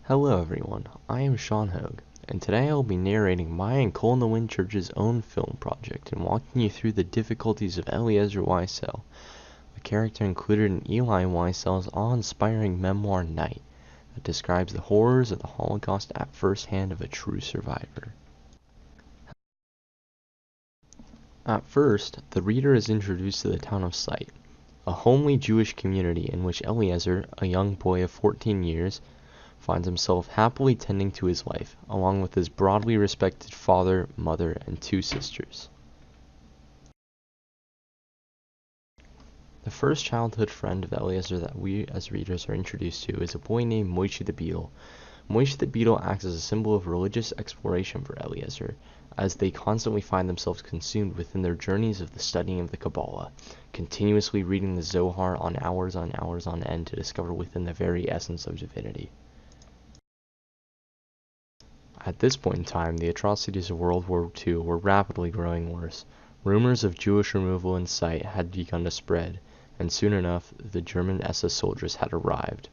Hello everyone, I am Sean Hogue, and today I will be narrating my and Cole in the Wind Church's own film project and walking you through the difficulties of Eliezer Wiesel, a character included in Eli Wiesel's awe-inspiring memoir Night, that describes the horrors of the Holocaust at first hand of a true survivor. At first, the reader is introduced to the town of Siht, a homely Jewish community in which Eliezer, a young boy of 14 years, finds himself happily tending to his wife, along with his broadly respected father, mother, and two sisters. The first childhood friend of Eliezer that we as readers are introduced to is a boy named Moshe the Beetle. Moshe the Beetle acts as a symbol of religious exploration for Eliezer, as they constantly find themselves consumed within their journeys of the studying of the Kabbalah, continuously reading the Zohar on hours on end to discover within the very essence of divinity. At this point in time, the atrocities of World War II were rapidly growing worse. Rumors of Jewish removal in sight had begun to spread, and soon enough, the German SS soldiers had arrived.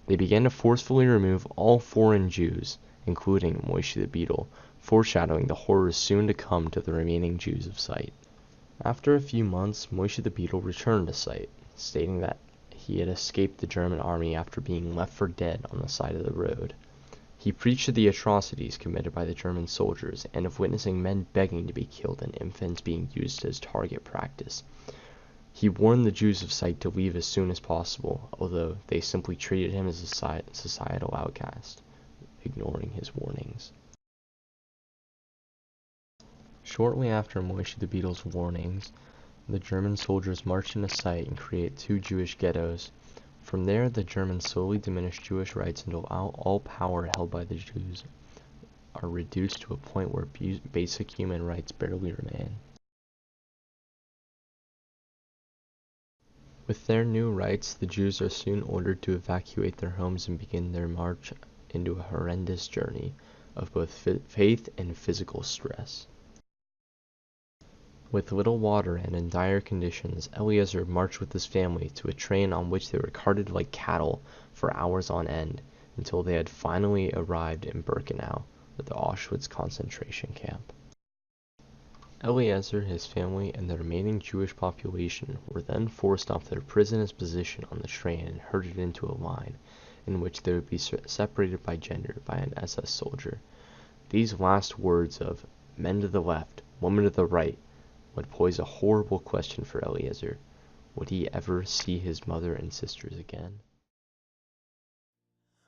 They began to forcefully remove all foreign Jews, including Moshe the Beetle, foreshadowing the horrors soon to come to the remaining Jews of Sight. After a few months, Moshe the Beetle returned to Sight, stating that he had escaped the German army after being left for dead on the side of the road. He preached of the atrocities committed by the German soldiers and of witnessing men begging to be killed and infants being used as target practice. He warned the Jews of Sight to leave as soon as possible, although they simply treated him as a societal outcast, ignoring his warnings. Shortly after Moshe the Beetle's warnings, the German soldiers marched into Sight and created two Jewish ghettos. From there, the Germans slowly diminished Jewish rights until all power held by the Jews are reduced to a point where basic human rights barely remain. With their new rights, the Jews are soon ordered to evacuate their homes and begin their march into a horrendous journey of both faith and physical stress. With little water and in dire conditions, Eliezer marched with his family to a train on which they were carted like cattle for hours on end, until they had finally arrived in Birkenau, the Auschwitz concentration camp. Eliezer, his family, and the remaining Jewish population were then forced off their prisoners' position on the train and herded into a line, in which they would be separated by gender by an SS soldier. These last words of "men to the left, women to the right" would pose a horrible question for Eliezer. Would he ever see his mother and sisters again?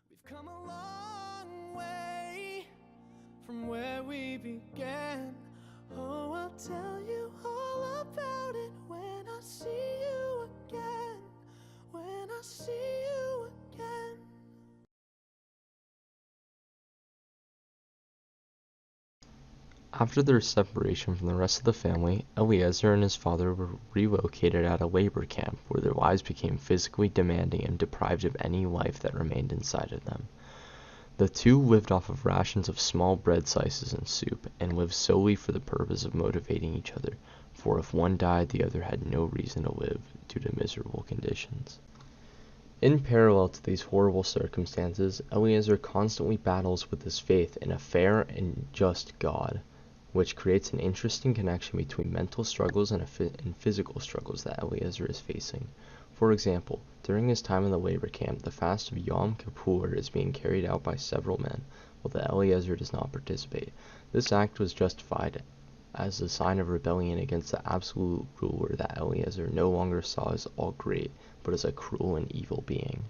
We've come a long way from where we began. Oh, I'll tell you all about it when I see you again. When I see you again. After their separation from the rest of the family, Eliezer and his father were relocated at a labor camp where their lives became physically demanding and deprived of any life that remained inside of them. The two lived off of rations of small bread slices and soup, and lived solely for the purpose of motivating each other, for if one died, the other had no reason to live due to miserable conditions. In parallel to these horrible circumstances, Eliezer constantly battles with his faith in a fair and just God, which creates an interesting connection between mental struggles and physical struggles that Eliezer is facing. For example, during his time in the labor camp, the fast of Yom Kippur is being carried out by several men, although Eliezer does not participate. This act was justified as a sign of rebellion against the absolute ruler that Eliezer no longer saw as all great, but as a cruel and evil being.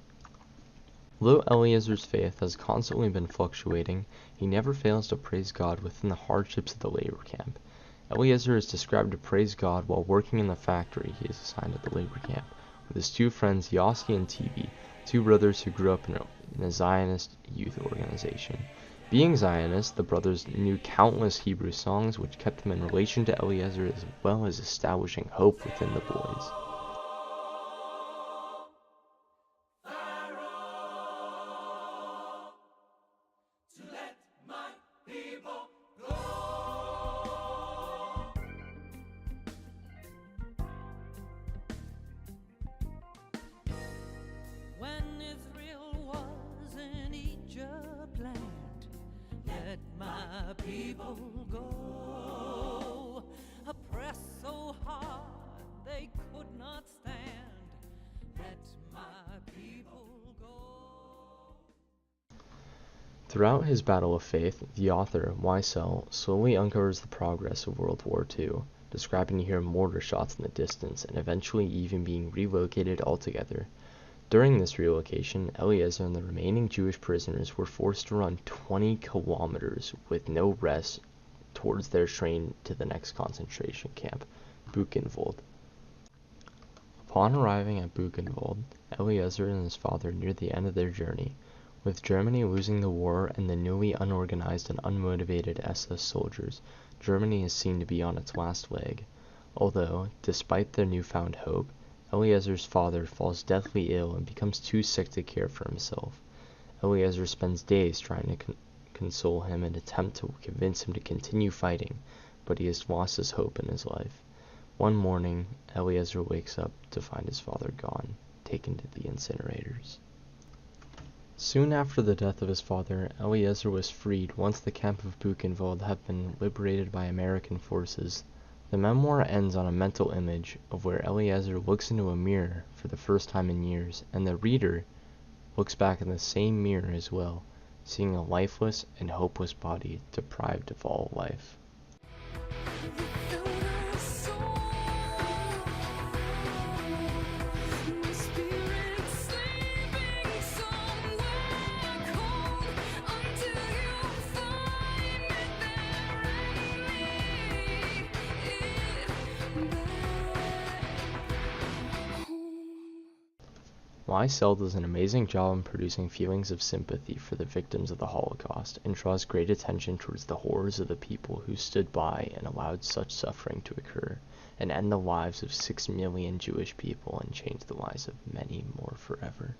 Although Eliezer's faith has constantly been fluctuating, he never fails to praise God within the hardships of the labor camp. Eliezer is described to praise God while working in the factory he is assigned at the labor camp, with his two friends Yossi and Tibi, two brothers who grew up in a Zionist youth organization. Being Zionists, the brothers knew countless Hebrew songs which kept them in relation to Eliezer as well as establishing hope within the boys. When Israel was in Egypt, my people go, oppressed so hard they could not stand. Let my people go. Throughout his battle of faith, the author, Wiesel, slowly uncovers the progress of World War II, describing to hear mortar shots in the distance and eventually even being relocated altogether. During this relocation, Eliezer and the remaining Jewish prisoners were forced to run 20 kilometers with no rest towards their train to the next concentration camp, Buchenwald. Upon arriving at Buchenwald, Eliezer and his father neared the end of their journey. With Germany losing the war and the newly unorganized and unmotivated SS soldiers, Germany is seen to be on its last leg. Although, despite their newfound hope, Eliezer's father falls deathly ill and becomes too sick to care for himself. Eliezer spends days trying to console him and attempt to convince him to continue fighting, but he has lost his hope in his life. One morning, Eliezer wakes up to find his father gone, taken to the incinerators. Soon after the death of his father, Eliezer was freed once the camp of Buchenwald had been liberated by American forces. The memoir ends on a mental image of where Eliezer looks into a mirror for the first time in years, and the reader looks back in the same mirror as well, seeing a lifeless and hopeless body deprived of all life. Wiesel does an amazing job in producing feelings of sympathy for the victims of the Holocaust, and draws great attention towards the horrors of the people who stood by and allowed such suffering to occur, and end the lives of 6 million Jewish people and change the lives of many more forever.